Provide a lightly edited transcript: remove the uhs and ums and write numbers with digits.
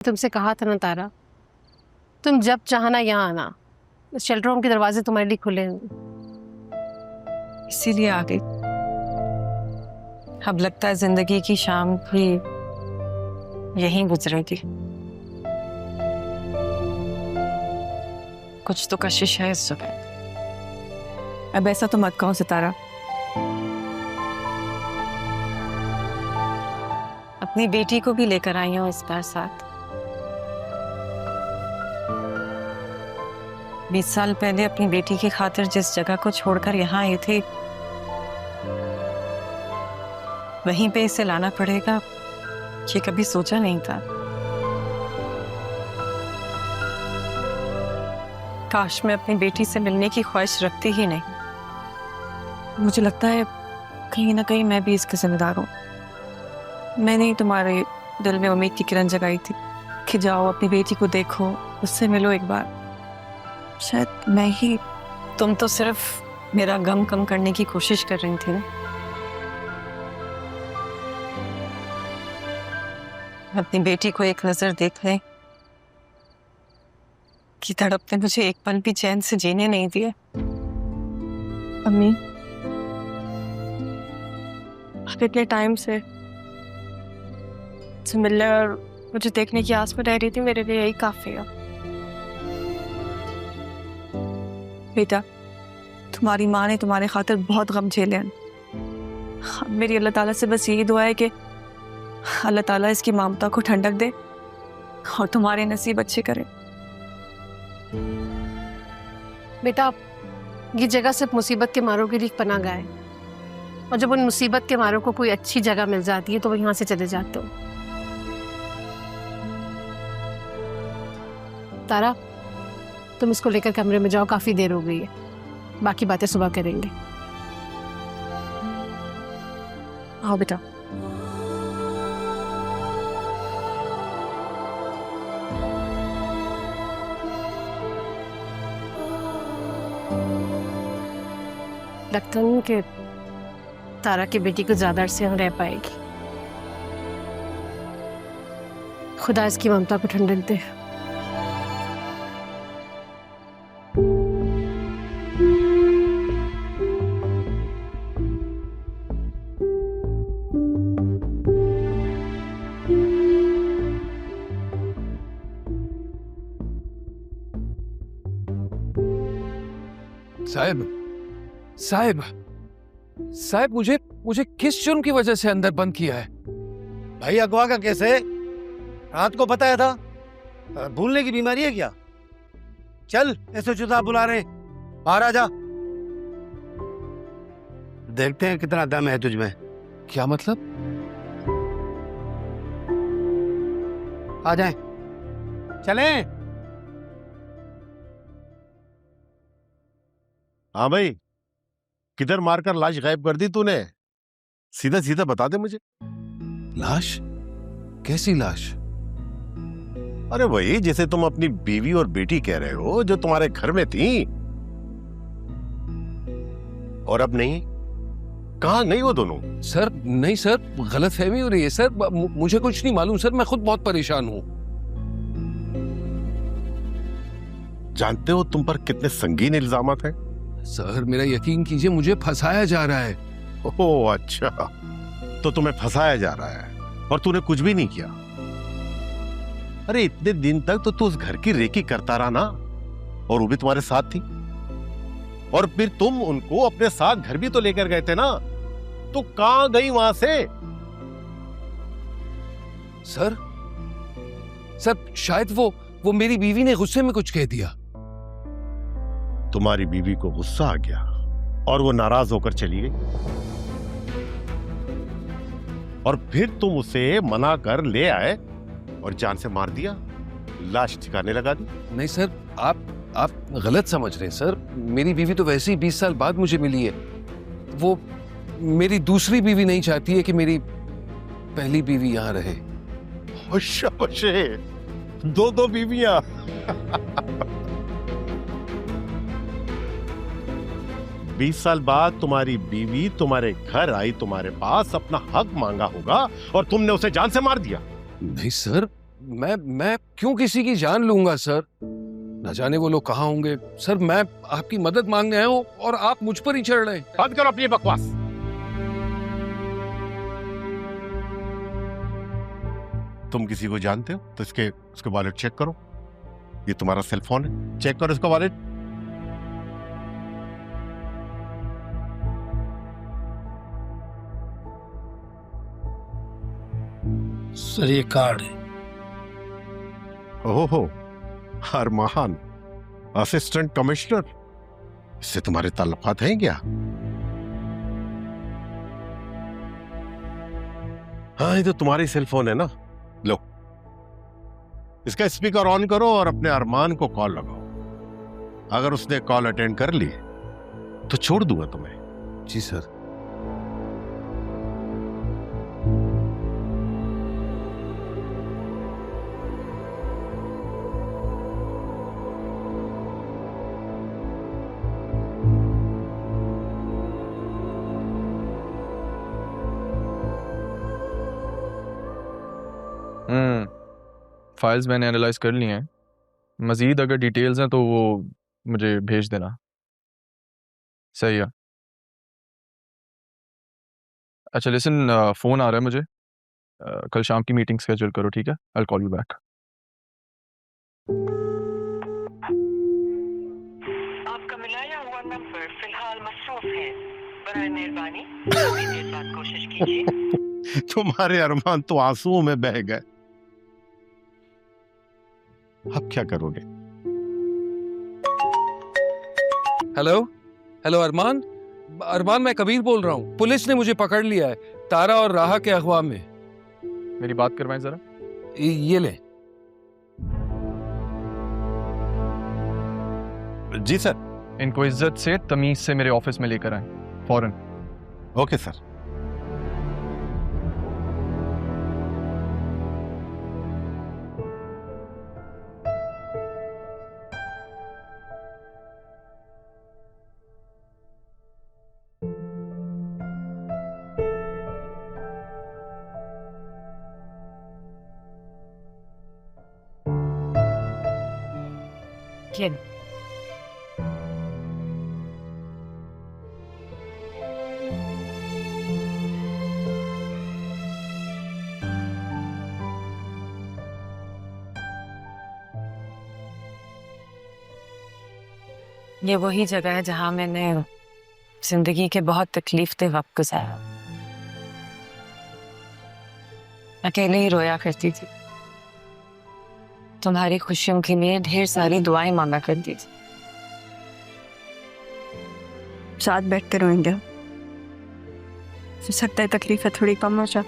तुमसे कहा था ना तारा, तुम जब चाहना यहाँ आना, शेल्टर होम के दरवाजे तुम्हारे लिए खुले हैं। इसीलिए आ गई। अब लगता है जिंदगी की शाम भी यहीं गुजरेगी। कुछ तो कशिश है इस सुबह। अब ऐसा तो मत कहो सितारा। अपनी बेटी को भी लेकर आई हूं इस बार साथ। 20 साल पहले अपनी बेटी की खातिर जिस जगह को छोड़कर यहाँ आई थी, वहीं पे इसे लाना पड़ेगा, ये कभी सोचा नहीं था। काश मैं अपनी बेटी से मिलने की ख्वाहिश रखती ही नहीं। मुझे लगता है कहीं ना कहीं मैं भी इसकी जिम्मेदार हूँ। मैंने ही तुम्हारे दिल में उम्मीद की किरण जगाई थी कि जाओ अपनी बेटी को देखो, उससे मिलो एक बार। शायद मैं ही। तुम तो सिर्फ मेरा गम कम करने की कोशिश कर रही थी ना। अपनी बेटी को एक नजर देख ले कि तड़प ने मुझे एक पल भी चैन से जीने नहीं दिया। अम्मी, आप इतने टाइम से मिलने और मुझे देखने की आस में रह रही थी, मेरे लिए यही काफी है। बेटा, तुम्हारी माँ ने तुम्हारे खातिर बहुत गम झेले हैं। मेरी अल्लाह ताला से बस यही दुआ है कि अल्लाह ताला इसकी ममता को ठंडक दे और तुम्हारे नसीब अच्छे करे। बेटा, ये जगह सिर्फ मुसीबत के मारों के लिए पनाह गाह है, और जब उन मुसीबत के मारों को कोई अच्छी जगह मिल जाती है तो वो यहाँ से चले जाते हो। तारा, तुम इसको लेकर कमरे में जाओ, काफी देर हो गई है। बाकी बातें सुबह करेंगे। आओ बेटा। लगता नहीं कि तारा की बेटी को ज्यादा अरसे यहाँ रह पाएगी। खुदा इसकी ममता को ठंडक दे। साहिब, साहिब, साहिब, मुझे मुझे किस जुर्म की वजह से अंदर बंद किया है? भाई, अगवा का केस है। रात को बताया था। भूलने की बीमारी है क्या? चल, ऐसे जुदा बुला रहे, बाहर आ जा। देखते हैं कितना दम है तुझमें। क्या मतलब? आ जाए, चलें। हाँ भाई, किधर मारकर लाश गायब कर दी तूने? सीधा सीधा बता दे मुझे। लाश? कैसी लाश? अरे वही जिसे तुम अपनी बीवी और बेटी कह रहे हो, जो तुम्हारे घर में थी और अब नहीं। कहाँ गई वो दोनों? सर नहीं सर, गलतफहमी हो रही है सर। मुझे कुछ नहीं मालूम सर, मैं खुद बहुत परेशान हूँ। जानते हो तुम पर कितने संगीन इल्जामात हैं? सर मेरा यकीन कीजिए, मुझे फंसाया जा रहा है। ओह अच्छा, तो तुम्हें फंसाया जा रहा है और तूने कुछ भी नहीं किया। अरे इतने दिन तक तो तू उस घर की रेकी करता रहा ना, और वो भी तुम्हारे साथ थी। और फिर तुम उनको अपने साथ घर भी तो लेकर गए थे ना, तो कहां गई वहां से? सर सर शायद वो मेरी बीवी ने गुस्से में कुछ कह दिया। तुम्हारी बीवी को गुस्सा आ गया और वो नाराज होकर चली गई, और फिर तुम उसे मना कर ले आए और जान से मार दिया, लाश ठिकाने लगा दी। नहीं सर, आप गलत समझ रहे हैं सर। मेरी बीवी तो वैसे ही 20 साल बाद मुझे मिली है। वो मेरी दूसरी बीवी नहीं चाहती है कि मेरी पहली बीवी यहां रहे। शाबाश, दो बीवियां। 20 साल बाद तुम्हारी बीवी तुम्हारे घर आई, तुम्हारे पास अपना हक मांगा होगा, और तुमने उसे जान से मार दिया। नहीं सर, मैं क्यों किसी की जान लूंगा सर? न जाने वो लोग कहाँ होंगे। सर मैं आपकी मदद मांगने आया हूँ और आप मुझ पर ही चढ़ रहे हैं। बंद करो अपनी बकवास। तुम किसी को जानते हो तो उसके वॉलेट चेक करो। ये तुम्हारा सेल फोन है, चेक करो इसका वॉलेट। सर ये कार्ड है। ओहो, अरमान, असिस्टेंट कमिश्नर, इससे तुम्हारे ताल्लुकात हैं क्या? हाँ, ये तो तुम्हारी सेल फोन है ना। लो, इसका स्पीकर ऑन करो और अपने अरमान को कॉल लगाओ। अगर उसने कॉल अटेंड कर ली तो छोड़ दूंगा तुम्हें। जी सर। फाइल्स मैंने एनालाइज कर ली हैं। मज़ीद अगर डिटेल्स हैं तो वो मुझे भेज देना। सही है। अच्छा लिसन, फ़ोन आ रहा है मुझे। कल शाम की मीटिंग स्केड्यूल करो, ठीक है? I will call you back. आपका मिलाया हुआ नंबर फिलहाल मसरूफ है। बराए मेहरबानी थोड़ी देर बाद कोशिश कीजिए। तुम्हारे अरमान तो आंसुओं में बह गए। अब क्या करोगे? हेलो अरमान। अरमान मैं कबीर बोल रहा हूँ। पुलिस ने मुझे पकड़ लिया है तारा और राहा के अगवा में। मेरी बात करवाएं ज़रा। ये ले। जी सर। इनको इज्जत से तमीज से मेरे ऑफिस में लेकर आए फौरन। Okay sir. ये ये वही जगह है जहां मैंने जिंदगी के बहुत तकलीफ वक्त गुजारा। अकेले ही रोया करती थी, तुम्हारी खुशियों के लिए ढेर सारी दुआएं मांगा करती थी। साथ बैठ कर रोएंगे, हो सकता है तकलीफें थोड़ी कम हो जाए।